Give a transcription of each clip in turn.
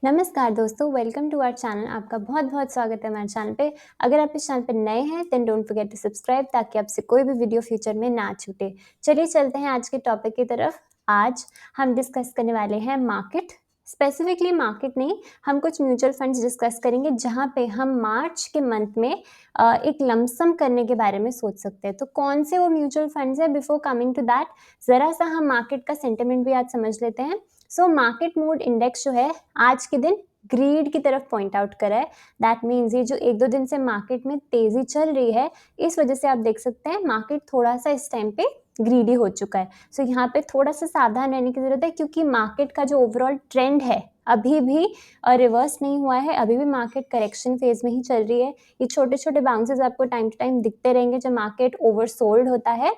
नमस्कार दोस्तों, welcome to our channel. आपका बहुत-बहुत स्वागत है हमारे चैनल पे। अगर आप इस चैनल पे नए हैं then don't forget to subscribe ताकि आपसे कोई भी वीडियो फ्यूचर में ना छूटे। चलिए चलते हैं आज के टॉपिक की तरफ। आज हम डिस्कस करने वाले हैं मार्केट। स्पेसिफिकली मार्केट नहीं, हम कुछ म्यूचुअल फंड्स डिस्कस करेंगे जहाँ पे हम मार्च के मंथ में एक लमसम करने के बारे में सोच सकते हैं। तो कौन से वो म्यूचुअल फंड्स हैं, बिफोर कमिंग टू दैट ज़रा सा हम मार्केट का सेंटिमेंट भी आज समझ लेते हैं। सो मार्केट मूड इंडेक्स जो है आज के दिन ग्रीड की तरफ पॉइंट आउट करा है। दैट मीन्स ये जो 1-2 दिन से मार्केट में तेजी चल रही है, इस वजह से आप देख सकते हैं मार्केट थोड़ा सा इस टाइम पे ग्रीडी हो चुका है। सो यहाँ पे थोड़ा सा सावधान रहने की ज़रूरत है क्योंकि मार्केट का जो ओवरऑल ट्रेंड है अभी भी रिवर्स नहीं हुआ है। अभी भी मार्केट करेक्शन फेज में ही चल रही है। ये छोटे-छोटे बाउंसेस आपको टाइम टू टाइम दिखते रहेंगे जब मार्केट ओवरसोल्ड होता है।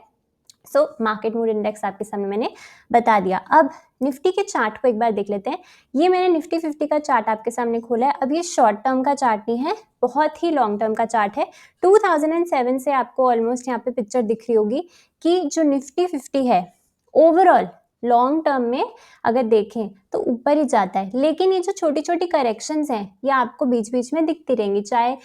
सो मार्केट मूड इंडेक्स आपके सामने मैंने बता दिया। अब निफ्टी के चार्ट को एक बार देख लेते हैं। ये मैंने निफ्टी 50 का चार्ट आपके सामने खोला है। अब ये शॉर्ट टर्म का चार्ट नहीं है, बहुत ही लॉन्ग टर्म का चार्ट है। 2007 से आपको ऑलमोस्ट यहाँ पे पिक्चर दिख रही होगी कि जो निफ्टी 50 है ओवरऑल लॉन्ग टर्म में अगर देखें तो ऊपर ही जाता है, लेकिन ये जो छोटी छोटी करेक्शंस हैं ये आपको बीच बीच में दिखती रहेंगी, चाहे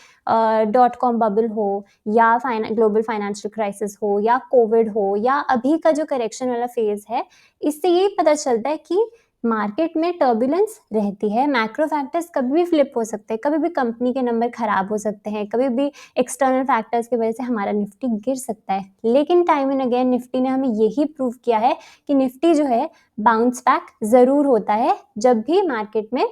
.com बबल हो या ग्लोबल फाइनेंशियल क्राइसिस हो या कोविड हो या अभी का जो करेक्शन वाला फेज है। इससे यही पता चलता है कि मार्केट में टर्बुलेंस रहती है। मैक्रो फैक्टर्स कभी भी फ्लिप हो सकते हैं, कभी भी कंपनी के नंबर खराब हो सकते हैं, कभी भी एक्सटर्नल फैक्टर्स की वजह से हमारा निफ्टी गिर सकता है। लेकिन टाइम एंड अगेन निफ्टी ने हमें यही प्रूव किया है कि निफ्टी जो है बाउंस बैक ज़रूर होता है जब भी मार्केट में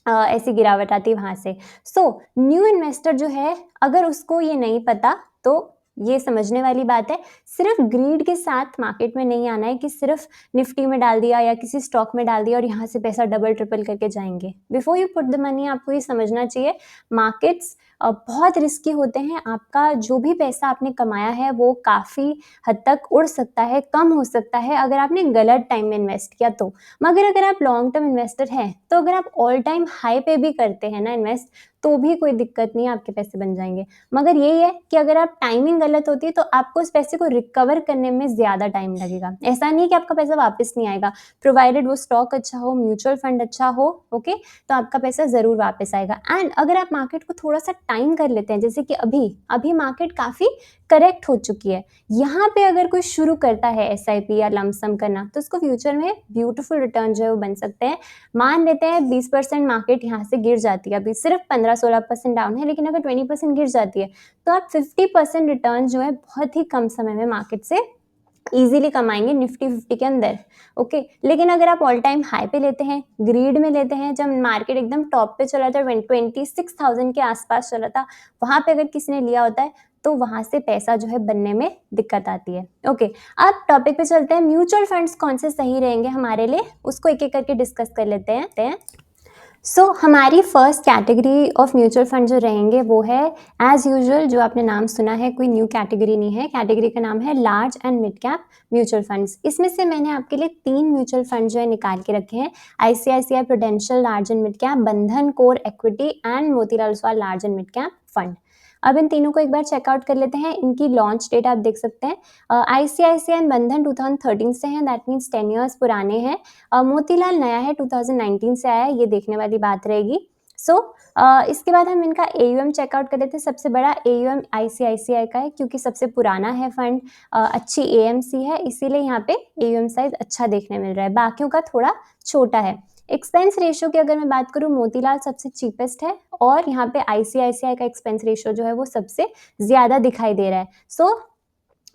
ऐसी गिरावट आती है वहाँ से। सो न्यू इन्वेस्टर जो है अगर उसको ये नहीं पता तो ये समझने वाली बात है, सिर्फ ग्रीड के साथ मार्केट में नहीं आना है कि सिर्फ निफ्टी में डाल दिया या किसी स्टॉक में डाल दिया और यहाँ से पैसा डबल ट्रिपल करके जाएंगे। Before you put the money आपको ये समझना चाहिए मार्केट्स बहुत रिस्की होते हैं। आपका जो भी पैसा आपने कमाया है वो काफ़ी हद तक उड़ सकता है, कम हो सकता है अगर आपने गलत टाइम में इन्वेस्ट किया तो। मगर अगर आप लॉन्ग टर्म इन्वेस्टर हैं तो अगर आप ऑल टाइम हाई पे भी करते हैं ना इन्वेस्ट तो भी कोई दिक्कत नहीं है, आपके पैसे बन जाएंगे। मगर यही है कि अगर आप टाइमिंग गलत होती है तो आपको उस पैसे को रिकवर करने में ज़्यादा टाइम लगेगा। ऐसा नहीं कि आपका पैसा वापस नहीं आएगा, प्रोवाइडेड वो स्टॉक अच्छा हो, म्यूचुअल फंड अच्छा हो, ओके, तो आपका पैसा ज़रूर वापस आएगा। एंड अगर आप मार्केट को थोड़ा सा टाइम कर लेते हैं, जैसे कि अभी मार्केट काफ़ी करेक्ट हो चुकी है, यहाँ पे अगर कोई शुरू करता है SIP या लमसम करना तो उसको फ्यूचर में ब्यूटीफुल रिटर्न जो है वो बन सकते हैं। मान लेते हैं 20% मार्केट यहाँ से गिर जाती है, अभी सिर्फ 15-16% डाउन है, लेकिन अगर 20% गिर जाती है तो आप 50% रिटर्न जो है बहुत ही कम समय में मार्केट से इजीली कमाएंगे निफ्टी 50 के अंदर, ओके। लेकिन अगर आप ऑल टाइम हाई पे लेते हैं, ग्रीड में लेते हैं, जब मार्केट एकदम टॉप पे चला था 26,000 के आसपास चला था, वहां पे अगर किसी ने लिया होता है तो वहां से पैसा जो है बनने में दिक्कत आती है, ओके। अब टॉपिक पे चलते हैं, म्यूचुअल फंड्स कौन से सही रहेंगे हमारे लिए, उसको एक एक करके डिस्कस कर लेते हैं। हमारी first category of mutual fund जो रहेंगे वो है एज यूजुअल, जो आपने नाम सुना है, कोई न्यू कैटेगरी नहीं है। कैटेगरी का नाम है large and mid cap mutual funds. इसमें से मैंने आपके लिए 3 म्यूचुअल फंड जो है निकाल के रखे हैं, ICICI Prudential large and mid cap, Bandhan core equity and Motilal Oswal large and mid cap fund. अब इन तीनों को एक बार चेकआउट कर लेते हैं। इनकी लॉन्च डेट आप देख सकते हैं, ICICI एंड बंधन 2013 से हैं, दैट मीन्स 10 ईयर्स पुराने हैं। मोतीलाल नया है, 2019 से आया है, ये देखने वाली बात रहेगी। इसके बाद हम इनका AUM चेकआउट कर लेते हैं। सबसे बड़ा AUM ICICI का है क्योंकि सबसे पुराना है फंड, अच्छी AMC है, इसीलिए यहाँ पे AUM साइज अच्छा देखने मिल रहा है, बाकियों का थोड़ा छोटा है। एक्सपेंस रेशियो की अगर मैं बात करूँ, मोतीलाल सबसे चीपेस्ट है और यहाँ पे ICICI का एक्सपेंस रेशियो जो है वो सबसे ज़्यादा दिखाई दे रहा है।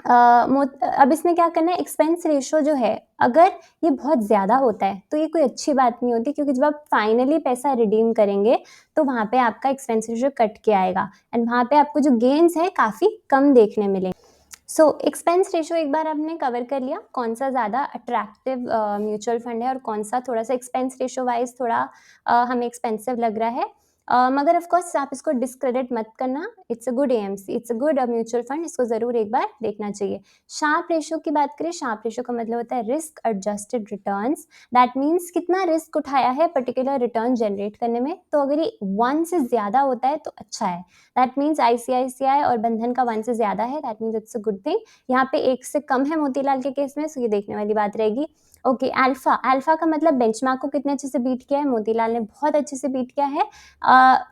अब इसमें क्या करना है, एक्सपेंस रेशियो जो है अगर ये बहुत ज़्यादा होता है तो ये कोई अच्छी बात नहीं होती, क्योंकि जब आप फाइनली पैसा रिडीम करेंगे तो वहाँ पे आपका एक्सपेंस रेशियो कट के आएगा एंड वहाँ पे आपको जो गेन्स है काफ़ी कम देखने मिलेंगे। एक्सपेंस रेशियो एक बार आपने कवर कर लिया, कौन सा ज़्यादा अट्रैक्टिव म्यूचुअल फंड है और कौन सा थोड़ा सा एक्सपेंस रेशियो वाइज थोड़ा हमें एक्सपेंसिव लग रहा है। मगर ऑफ कोर्स आप इसको डिस्क्रेडिट मत करना, it's a good AMC, it's a good mutual fund, इसको ज़रूर एक बार देखना चाहिए। शार्प रेशियो की बात करें, शार्प रेशियो का मतलब होता है risk adjusted returns, that means कितना रिस्क उठाया है पर्टिकुलर रिटर्न जनरेट करने में। तो अगर ये 1 से ज़्यादा होता है तो अच्छा है, दैट मीन्स ICICI और बंधन का 1 से ज़्यादा है, that means it's a good thing. यहाँ पे 1 से कम है मोतीलाल के केस में, सो ये देखने वाली बात रहेगी। ओके, अल्फा, अल्फा का मतलब बेंचमार्क को कितने अच्छे से बीट किया है, मोतीलाल ने बहुत अच्छे से बीट किया है।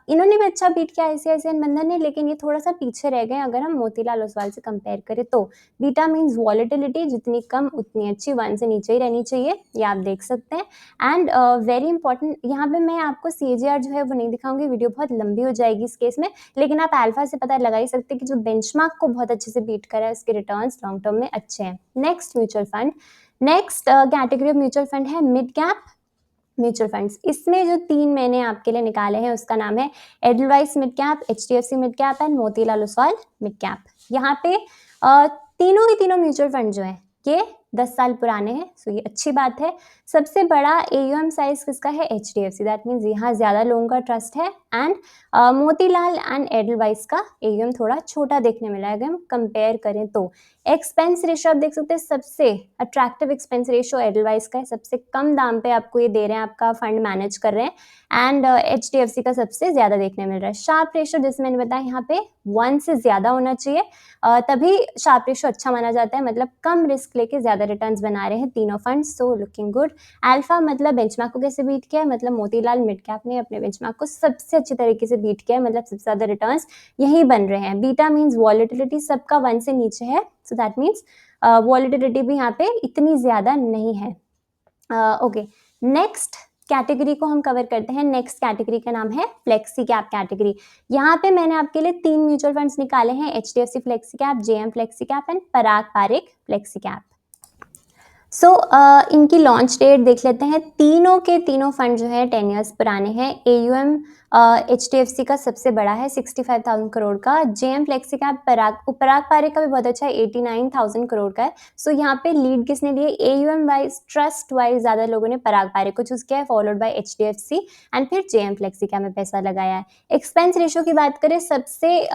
इन्होंने भी अच्छा बीट किया आईसीआईसीआई बंधन ने, लेकिन ये थोड़ा सा पीछे रह गए अगर हम मोतीलाल ओसवाल से कंपेयर करें तो। बीटा मीन्स वॉलेटिलिटी, जितनी कम उतनी अच्छी, 1 से नीचे ही रहनी चाहिए, ये आप देख सकते हैं। एंड वेरी इंपॉर्टेंट, यहाँ पे मैं आपको सीएजीआर जो है वो नहीं दिखाऊंगी, वीडियो बहुत लंबी हो जाएगी इस केस में, लेकिन आप अल्फा से पता लगा ही सकते हैं कि जो बेंचमार्क को बहुत अच्छे से बीट करा है उसके रिटर्न्स लॉन्ग टर्म में अच्छे हैं। Next mutual fund, next category of mutual fund है मिड कैप म्यूचुअल फंड्स। इसमें जो 3 मैंने आपके लिए निकाले हैं उसका नाम है Edelweiss mid cap, HDFC mid cap and Motilal Oswal mid cap. यहाँ पे तीनों ही तीनों म्यूचुअल फंड जो है ये 10 साल पुराने हैं, सो ये अच्छी बात है। सबसे बड़ा एयूएम साइज किसका है, एचडीएफसी, दैट मीन्स यहाँ ज्यादा लोगों का ट्रस्ट है। एंड मोतीलाल एंड एडलवाइस का एयूएम थोड़ा छोटा देखने मिला है अगर हम कंपेयर करें तो। एक्सपेंस रेशियो आप देख सकते हैं, सबसे अट्रैक्टिव एक्सपेंस रेशियो एडलवाइस का है, सबसे कम दाम पे आपको ये दे रहे हैं, आपका फंड मैनेज कर रहे हैं। एंड एचडीएफसी का सबसे ज्यादा देखने मिल रहा है। शार्प रेशियो जैसे मैंने बताया यहाँ पे 1 से ज्यादा होना चाहिए, तभी शार्प रेशियो अच्छा माना जाता है, मतलब कम रिस्क लेके ज्यादा रिटर्न्स बना रहे हैं तीनों fund, so looking good. Alpha मतलब बेंचमार्क को कैसे बीट किया है, मतलब मोतीलाल मिड कैप ने अपने बेंचमार्क को सबसे अच्छे तरीके से बीट किया है, मतलब सबसे ज्यादा रिटर्न्स यही बन रहे हैं। बीटा मीन्स वॉलेटिलिटी, सबका 1 से नीचे है, सो दैट मीन्स वॉलेटिलिटी भी यहाँ पे इतनी ज्यादा नहीं है। ओके, नेक्स्ट कैटेगरी को हम कवर करते हैं। नेक्स्ट कैटेगरी का नाम है फ्लेक्सी कैप कैटेगरी। यहाँ पे मैंने आपके लिए 3 म्यूचुअल फंड्स निकाले हैं, HDFC flexi cap, JM flexi cap and Parag Parekh flexi cap. So इनकी लॉन्च डेट देख लेते हैं। तीनों के तीनों फंड जो है 10 ईयर्स पुराने हैं। एयूएम एचडीएफसी का सबसे बड़ा है 65,000 करोड़ का। जेएम फ्लेक्सी कैप पराग पारेख का भी बहुत अच्छा है, 89,000 करोड़ का है। सो यहाँ पे लीड किसने लिए, एयूएम वाइज, ट्रस्ट वाइज ज्यादा लोगों ने पराग पारेख को चूज किया है, फॉलोड बाय एचडीएफसी एंड फिर जेएम फ्लेक्सी कैप में पैसा लगाया है। एक्सपेंस रेशियो की बात करें, सबसे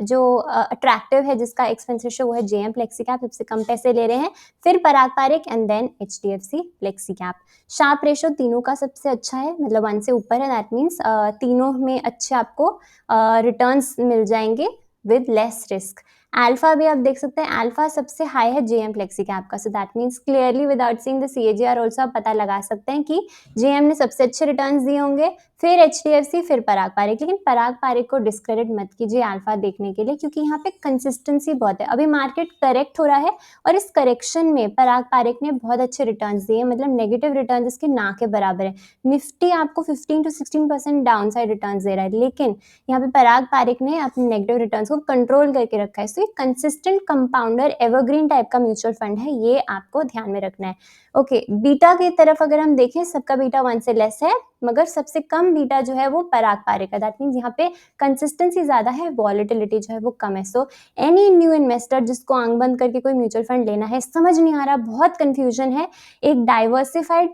जो अट्रैक्टिव है जिसका एक्सपेंस रेशियो वो है जेएम फ्लेक्सी कैप, सबसे कम पैसे ले रहे हैं, फिर Parag Parekh and then HDFC flexi cap. Sharpe ratio तीनों का सबसे अच्छा है, मतलब 1 से ऊपर है, दैट मीन्स तीनों में अच्छे आपको रिटर्न्स मिल जाएंगे विद लेस रिस्क। अल्फा भी आप देख सकते हैं, अल्फा सबसे हाई है जेएम फ्लेक्सी कैप का, so that means clearly without seeing the CAGR also आप पता लगा सकते हैं कि जेएम ने सबसे अच्छे रिटर्न्स दिए होंगे, फिर एचडीएफसी, फिर पराग पारेख। लेकिन पराग पारेख को डिस्क्रेडिट मत कीजिए अल्फा देखने के लिए, क्योंकि यहाँ पे कंसिस्टेंसी बहुत है। अभी मार्केट करेक्ट हो रहा है और इस करेक्शन में पराग पारेख ने बहुत अच्छे रिटर्न्स दिए, मतलब नेगेटिव रिटर्न्स इसके ना के बराबर है। निफ्टी आपको 15 to 16% डाउन साइड रिटर्न्स दे रहा है, लेकिन यहाँ पे पराग पारेख ने अपने नेगेटिव रिटर्न्स को कंट्रोल करके रखा है। सो ये कंसिस्टेंट कंपाउंडर एवरग्रीन टाइप का म्यूचुअल फंड है, ये आपको ध्यान में रखना है। ओके, बीटा की तरफ अगर हम देखें, सबका बीटा 1 से लेस है, मगर सबसे कम बीटा जो है वो पराग पारेख का, दैट मीन्स यहाँ पे कंसिस्टेंसी ज्यादा है, वॉलेटिलिटी जो है वो कम है। सो एनी न्यू इन्वेस्टर जिसको आंख बंद करके कोई म्यूचुअल फंड लेना है, समझ नहीं आ रहा, बहुत कंफ्यूजन है, एक डाइवर्सिफाइड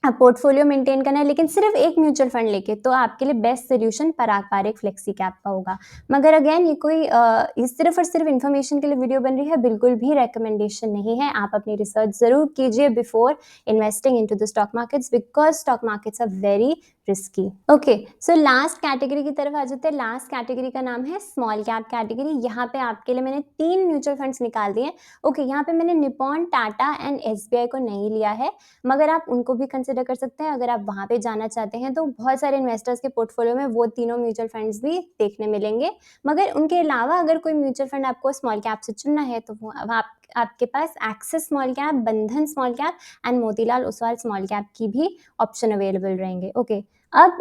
पोर्टफोलियो मेंटेन करना है, लेकिन सिर्फ एक म्यूचुअल फंड लेके, तो आपके लिए बेस्ट सोल्यूशन पराग पारेख फ्लेक्सी कैप का होगा। मगर अगेन ये कोई ये सिर्फ और सिर्फ इन्फॉर्मेशन के लिए वीडियो बन रही है, बिल्कुल भी रिकमेंडेशन नहीं है। आप अपनी रिसर्च जरूर कीजिए before investing into the stock markets, because stock markets are very risky. Okay, so last category की तरफ आ जाते हैं। लास्ट कैटेगरी का नाम है स्मॉल कैप कैटेगरी। यहाँ पे आपके लिए मैंने 3 म्यूचुअल फंड्स निकाल दिए। ओके, यहाँ पे मैंने निपॉन, टाटा एंड एसबीआई को नहीं लिया है, मगर आप उनको भी कंसिडर कर सकते हैं अगर आप वहाँ पे जाना चाहते हैं। तो बहुत सारे इन्वेस्टर्स के पोर्टफोलियो में वो तीनों म्यूचुअल फंड्स भी देखने मिलेंगे। मगर उनके अलावा अगर कोई म्यूचुअल फंड आपको स्मॉल कैप से चुनना है, तो वो अब आपके पास एक्सिस स्मॉल कैप, बंधन small cap and Motilal Oswal small cap की भी ऑप्शन अवेलेबल रहेंगे। ओके, अब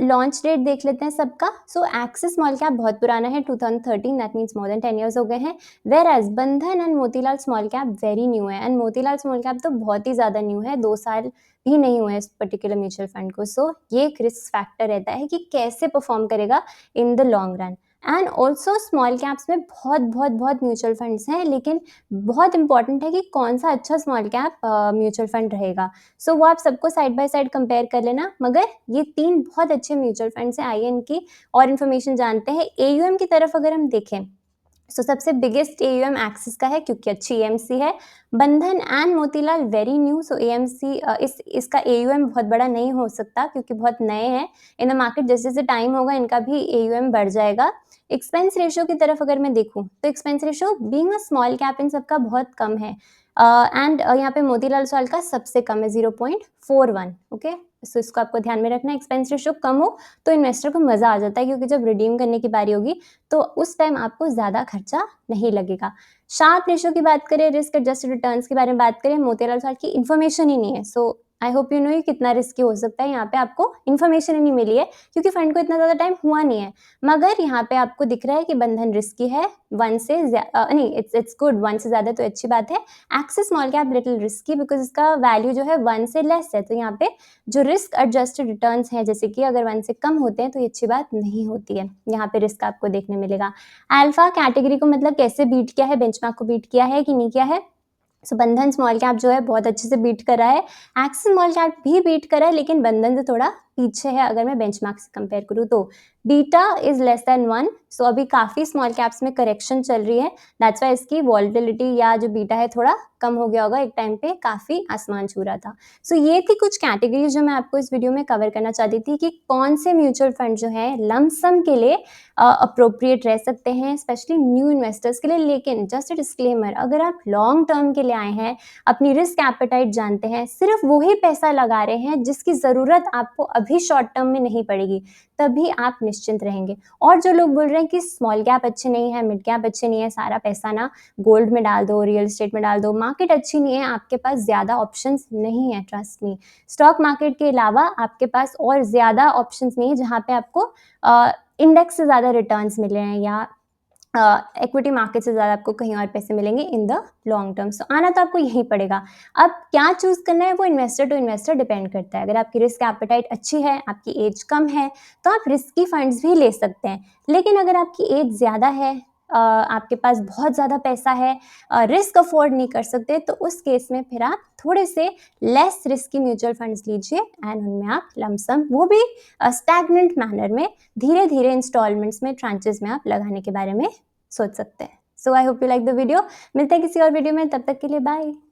लॉन्च डेट देख लेते हैं सबका। सो एक्सिस स्मॉल कैप बहुत पुराना है, 2013, that means more than 10 years हो गए हैं। वेर एज बंधन and Motilal small cap very new है, एंड मोतीलाल स्मॉल कैप तो बहुत ही ज़्यादा न्यू है, 2 साल भी नहीं हुए इस पर्टिकुलर म्यूचुअल फंड को। सो ये एक रिस्क फैक्टर रहता है कि कैसे परफॉर्म करेगा in the long run. And also small caps में बहुत म्यूचुअल फंड्स हैं, लेकिन बहुत इंपॉर्टेंट है कि कौन सा अच्छा स्मॉल कैप म्यूचुअल फंड रहेगा। सो वो आप सबको साइड बाय साइड कंपेयर कर लेना। मगर ये 3 बहुत अच्छे म्यूचुअल फंड्स हैं, आइए इनकी और इन्फॉर्मेशन जानते हैं। एयूएम की तरफ अगर हम देखें, सो सबसे बिगेस्ट एयूएम एक्सिस का है, क्योंकि अच्छी एएमसी है। बंधन and Motilal very new, so AMC इसका एयूएम बहुत बड़ा नहीं हो सकता, क्योंकि बहुत नए हैं इन द मार्केट। जैसे जैसे टाइम होगा इनका भी एयूएम बढ़ जाएगा। एक्सपेंस रेशियो की तरफ अगर मैं देखूं, तो expense ratio being a small cap इन सबका बहुत कम है। एंड यहाँ पे मोतीलाल ओसवाल का सबसे कम है 0.41। ओके, सो इसको आपको ध्यान में रखना। एक्सपेंस रेशियो कम हो तो इन्वेस्टर को मज़ा आ जाता है, क्योंकि जब रिडीम करने की बारी होगी तो उस टाइम आपको ज़्यादा खर्चा नहीं लगेगा। शार्प रेशियो की बात करें, रिस्क एडजस्टेड रिटर्न्स के बारे में बात करें, मोतीलाल ओसवाल की इन्फॉर्मेशन ही नहीं है। सो आई होप यू नो ये कितना रिस्की हो सकता है। यहाँ पे आपको इन्फॉर्मेशन ही नहीं मिली है, क्योंकि फंड को इतना ज़्यादा टाइम हुआ नहीं है। मगर यहाँ पे आपको दिख रहा है कि बंधन रिस्की है, 1 से नहीं, इट्स गुड, 1 से ज़्यादा तो अच्छी बात है। Axis small cap little risky, because इसका वैल्यू जो है 1 से लेस है, तो यहाँ पे जो रिस्क एडजस्टेड रिटर्न्स हैं, जैसे कि अगर 1 से कम होते हैं तो ये अच्छी बात नहीं होती है। यहाँ पे रिस्क आपको देखने मिलेगा। अल्फा कैटेगरी को मतलब कैसे बीट किया है, बेंचमार्क को बीट किया है कि नहीं किया है। सो बंधन स्मॉल कैप जो है बहुत अच्छे से बीट कर रहा है, एक्सिस स्मॉल कैप भी बीट कर रहा है, लेकिन बंधन से थोड़ा पीछे है अगर मैं बेंचमार्क से कंपेयर करूँ तो। बीटा इज लेस देन 1, सो अभी काफ़ी स्मॉल कैप्स में करेक्शन चल रही है, दैट्स वाई इसकी वॉलिटिलिटी या जो बीटा है थोड़ा कम हो गया होगा। एक टाइम पे काफ़ी आसमान छू रहा था। सो ये थी कुछ कैटेगरीज जो मैं आपको इस वीडियो में कवर करना चाहती थी कि कौन से म्यूचुअल फंड जो है लमसम के लिए अप्रोप्रिएट रह सकते हैं, स्पेशली न्यू इन्वेस्टर्स के लिए। लेकिन जस्ट डिस्क्लेमर, अगर आप लॉन्ग टर्म के लिए आए हैं, अपनी रिस्क एपेटाइट जानते हैं, सिर्फ वही पैसा लगा रहे हैं जिसकी ज़रूरत आपको अभी शॉर्ट टर्म में नहीं पड़ेगी, तभी आप निश्चिंत रहेंगे। और जो लोग बोल रहे हैं कि स्मॉल कैप अच्छे नहीं है, मिड कैप अच्छे नहीं है, सारा पैसा ना गोल्ड में डाल दो, रियल एस्टेट में डाल दो, मार्केट अच्छी नहीं है, आपके पास ज़्यादा ऑप्शंस नहीं है। ट्रस्ट मी, स्टॉक मार्केट के अलावा आपके पास और ज़्यादा ऑप्शंस नहीं है जहाँ पे आपको इंडेक्स से ज़्यादा रिटर्न्स मिले हैं, या इक्विटी मार्केट से ज़्यादा आपको कहीं और पैसे मिलेंगे इन द लॉन्ग टर्म। सो आना तो आपको यहीं पड़ेगा। अब क्या चूज़ करना है वो इन्वेस्टर टू इन्वेस्टर डिपेंड करता है। अगर आपकी रिस्क एपेटाइट अच्छी है, आपकी एज कम है, तो आप रिस्की फंड्स भी ले सकते हैं। लेकिन अगर आपकी एज ज़्यादा है, आपके पास बहुत ज़्यादा पैसा है, रिस्क अफोर्ड नहीं कर सकते, तो उस केस में फिर आप थोड़े से लेस रिस्की म्यूचुअल फंड्स लीजिए एंड उनमें आप लमसम, वो भी स्टैग्नेंट मैनर में, धीरे धीरे इंस्टॉलमेंट्स में, ट्रांचेस में आप लगाने के बारे में सोच सकते हैं। So I hope you like the video. मिलते हैं किसी और वीडियो में, तब तक के लिए बाय।